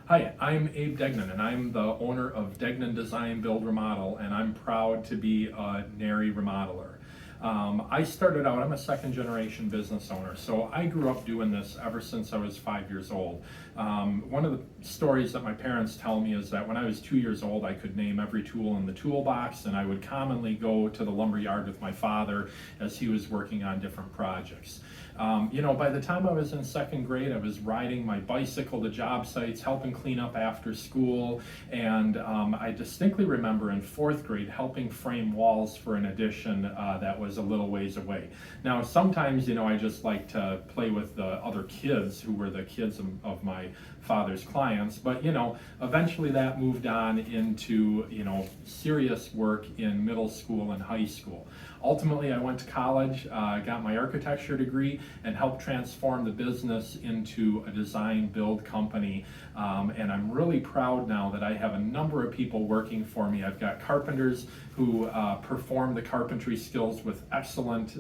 Hi, I'm Abe Degnan, and I'm the owner of Degnan Design-Build-Remodel, and I'm proud to be a NARI remodeler. I started out, I'm a second generation business owner, so I grew up doing this ever since I was 5 years old. One of the stories that my parents tell me is that when I was 2 years old, I could name every tool in the toolbox, and I would commonly go to the lumber yard with my father as he was working on different projects. By the time I was in second grade, I was riding my bicycle to job sites, helping clean up after school, and I distinctly remember in fourth grade helping frame walls for an addition that was a little ways away. Now, sometimes, I just like to play with the other kids who were the kids of my father's clients, but, eventually that moved on into, serious work in middle school and high school. Ultimately, I went to college, got my architecture degree, and helped transform the business into a design-build company. And I'm really proud now that I have a number of people working for me. I've got carpenters who perform the carpentry skills with excellent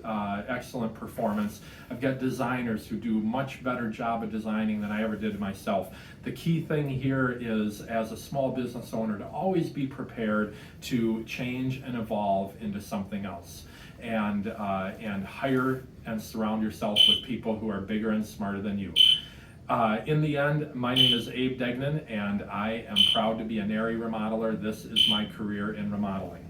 performance. I've got designers who do a much better job of designing than I ever did myself. The key thing here is, as a small business owner, to always be prepared to change and evolve into something else. And hire and surround yourself with people who are bigger and smarter than you. In the end, my name is Abe Degnan, and I am proud to be a NARI remodeler. This is my career in remodeling.